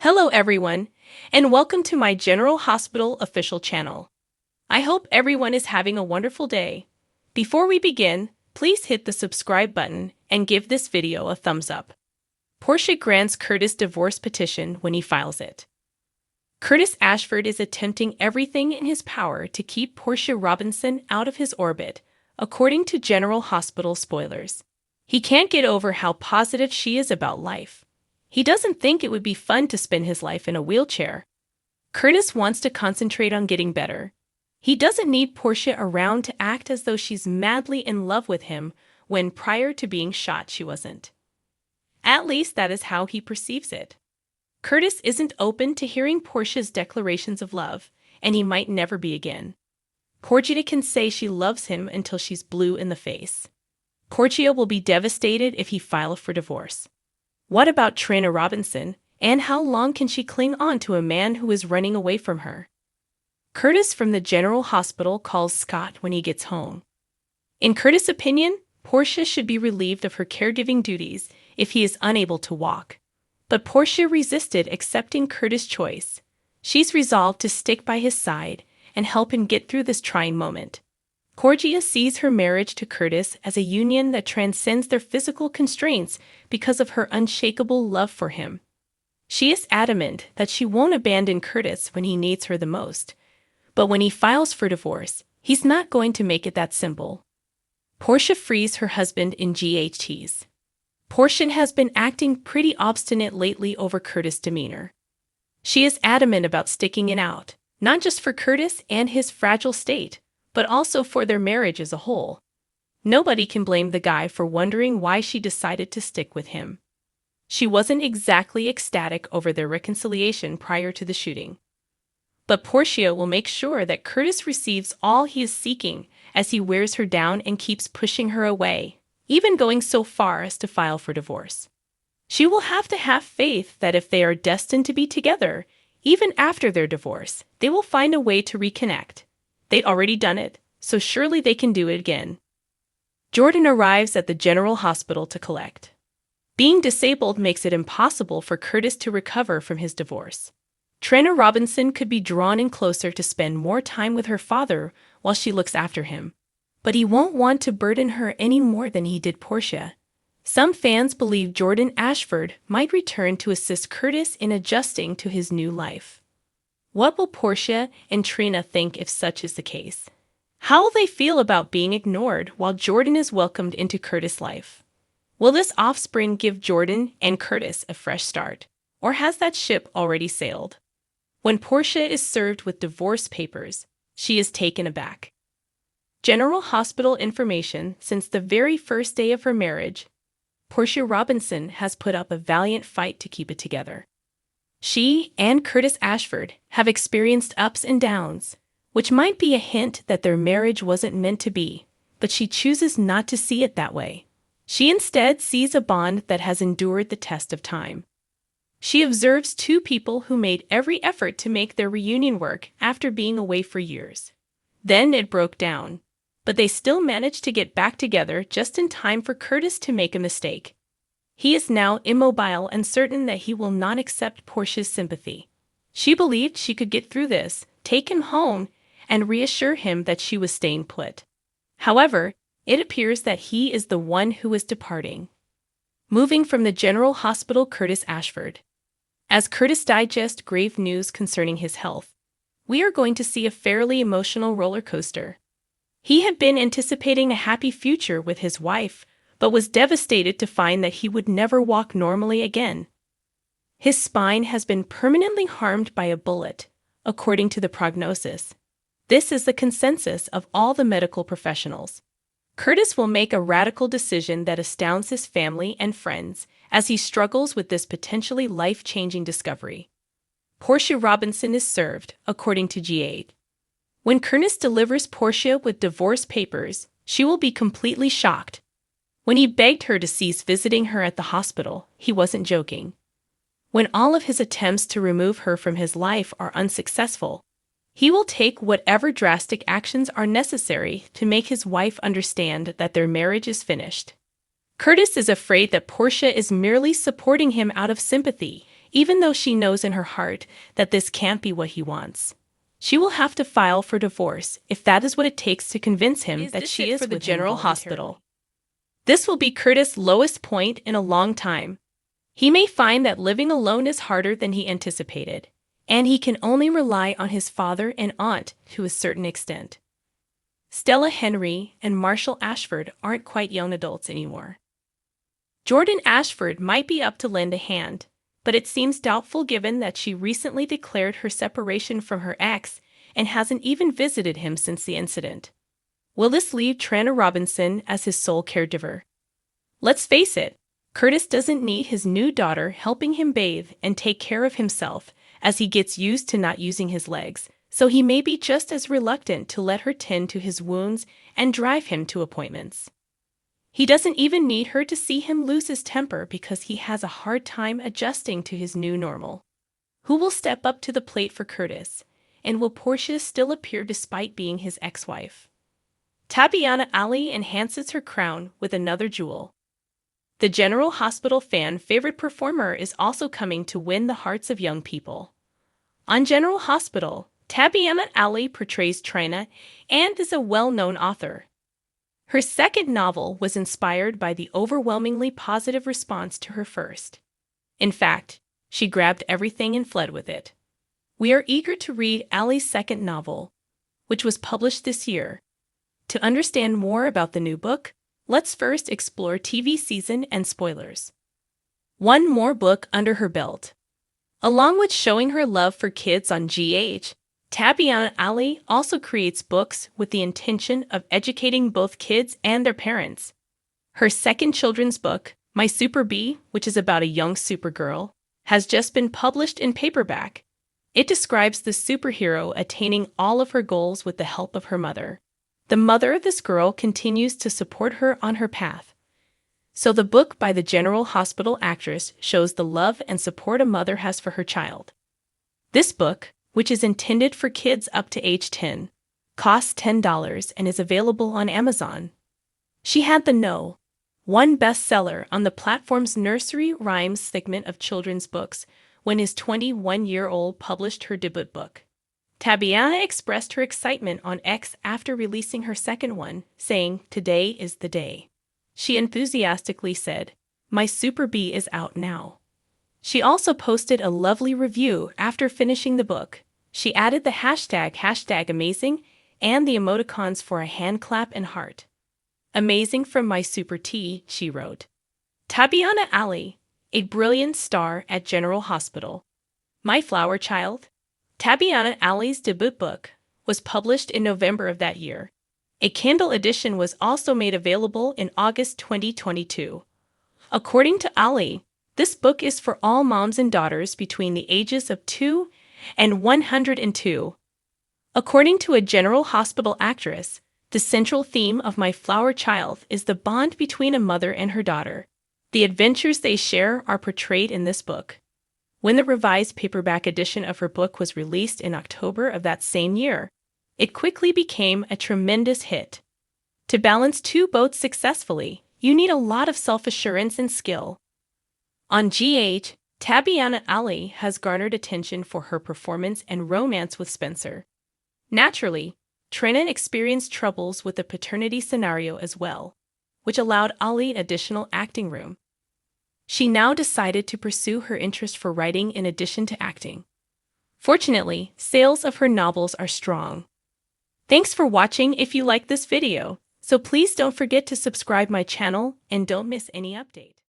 Hello everyone, and welcome to my General Hospital official channel. I hope everyone is having a wonderful day. Before we begin, please hit the subscribe button and give this video a thumbs up. Portia grants Curtis divorce petition when he files it. Curtis Ashford is attempting everything in his power to keep Portia Robinson out of his orbit, according to General Hospital spoilers. He can't get over how positive she is about life. He doesn't think it would be fun to spend his life in a wheelchair. Curtis wants to concentrate on getting better. He doesn't need Portia around to act as though she's madly in love with him when prior to being shot she wasn't. At least that is how he perceives it. Curtis isn't open to hearing Portia's declarations of love, and he might never be again. Portia can say she loves him until she's blue in the face. Portia will be devastated if he files for divorce. What about Trina Robinson, and how long can she cling on to a man who is running away from her? Curtis from the General Hospital calls Scott when he gets home. In Curtis' opinion, Portia should be relieved of her caregiving duties if he is unable to walk. But Portia resisted accepting Curtis' choice. She's resolved to stick by his side and help him get through this trying moment. Portia sees her marriage to Curtis as a union that transcends their physical constraints because of her unshakable love for him. She is adamant that she won't abandon Curtis when he needs her the most. But when he files for divorce, he's not going to make it that simple. Portia frees her husband in GHTs. Portia has been acting pretty obstinate lately over Curtis' demeanor. She is adamant about sticking it out, not just for Curtis and his fragile state, but also for their marriage as a whole. Nobody can blame the guy for wondering why she decided to stick with him. She wasn't exactly ecstatic over their reconciliation prior to the shooting. But Portia will make sure that Curtis receives all he is seeking as he wears her down and keeps pushing her away, even going so far as to file for divorce. She will have to have faith that if they are destined to be together, even after their divorce, they will find a way to reconnect. They'd already done it, so surely they can do it again. Jordan arrives at the General Hospital to collect. Being disabled makes it impossible for Curtis to recover from his divorce. Trina Robinson could be drawn in closer to spend more time with her father while she looks after him. But he won't want to burden her any more than he did Portia. Some fans believe Jordan Ashford might return to assist Curtis in adjusting to his new life. What will Portia and Trina think if such is the case? How will they feel about being ignored while Jordan is welcomed into Curtis' life? Will this offspring give Jordan and Curtis a fresh start, or has that ship already sailed? When Portia is served with divorce papers, she is taken aback. General Hospital information: since the very first day of her marriage, Portia Robinson has put up a valiant fight to keep it together. She and Curtis Ashford have experienced ups and downs, which might be a hint that their marriage wasn't meant to be, but she chooses not to see it that way. She instead sees a bond that has endured the test of time. She observes two people who made every effort to make their reunion work after being away for years. Then it broke down, but they still managed to get back together just in time for Curtis to make a mistake. He is now immobile and certain that he will not accept Portia's sympathy. She believed she could get through this, take him home, and reassure him that she was staying put. However, it appears that he is the one who is departing. Moving from the General Hospital, Curtis Ashford. As Curtis digests grave news concerning his health, we are going to see a fairly emotional roller coaster. He had been anticipating a happy future with his wife, but was devastated to find that he would never walk normally again. His spine has been permanently harmed by a bullet, according to the prognosis. This is the consensus of all the medical professionals. Curtis will make a radical decision that astounds his family and friends as he struggles with this potentially life-changing discovery. Portia Robinson is served, according to G8. When Curtis delivers Portia with divorce papers, she will be completely shocked. When he begged her to cease visiting her at the hospital, he wasn't joking. When all of his attempts to remove her from his life are unsuccessful, he will take whatever drastic actions are necessary to make his wife understand that their marriage is finished. Curtis is afraid that Portia is merely supporting him out of sympathy even though she knows in her heart that this can't be what he wants. She will have to file for divorce if that is what it takes to convince him that she is for the general hospital. This will be Curtis' lowest point in a long time. He may find that living alone is harder than he anticipated, and he can only rely on his father and aunt to a certain extent. Stella Henry and Marshall Ashford aren't quite young adults anymore. Jordan Ashford might be up to lend a hand, but it seems doubtful given that she recently declared her separation from her ex and hasn't even visited him since the incident. Will this leave Trina Robinson as his sole caregiver? Let's face it, Curtis doesn't need his new daughter helping him bathe and take care of himself as he gets used to not using his legs, so he may be just as reluctant to let her tend to his wounds and drive him to appointments. He doesn't even need her to see him lose his temper because he has a hard time adjusting to his new normal. Who will step up to the plate for Curtis, and will Portia still appear despite being his ex-wife? Tabyana Ali enhances her crown with another jewel. The General Hospital fan favorite performer is also coming to win the hearts of young people. On General Hospital, Tabyana Ali portrays Trina and is a well-known author. Her second novel was inspired by the overwhelmingly positive response to her first. In fact, she grabbed everything and fled with it. We are eager to read Ali's second novel, which was published this year. To understand more about the new book, let's first explore TV season and spoilers. One more book under her belt. Along with showing her love for kids on GH, Tabyana Ali also creates books with the intention of educating both kids and their parents. Her second children's book, My Super Bee, which is about a young supergirl, has just been published in paperback. It describes the superhero attaining all of her goals with the help of her mother. The mother of this girl continues to support her on her path. So the book by the General Hospital actress shows the love and support a mother has for her child. This book, which is intended for kids up to age 10, costs $10 and is available on Amazon. She had the No. 1 bestseller on the platform's nursery rhymes segment of children's books when his 21-year-old published her debut book. Tabyana expressed her excitement on X after releasing her second one, saying, "Today is the day." She enthusiastically said, "My Super Bee is out now." She also posted a lovely review after finishing the book. She added the hashtag amazing and the emoticons for a hand clap and heart. "Amazing from my Super T," she wrote. Tabyana Ali, a brilliant star at General Hospital. My Flower Child. Tabyana Ali's debut book was published in November of that year. A Kindle edition was also made available in August 2022. According to Ali, this book is for all moms and daughters between the ages of 2 and 102. According to a General Hospital actress, the central theme of My Flower Child is the bond between a mother and her daughter. The adventures they share are portrayed in this book. When the revised paperback edition of her book was released in October of that same year, it quickly became a tremendous hit. To balance two boats successfully, you need a lot of self-assurance and skill. On GH, Tabyana Ali has garnered attention for her performance and romance with Spencer. Naturally, Trina experienced troubles with the paternity scenario as well, which allowed Ali additional acting room. She now decided to pursue her interest for writing in addition to acting. Fortunately, sales of her novels are strong. Thanks for watching if you like this video, so please don't forget to subscribe my channel and don't miss any update.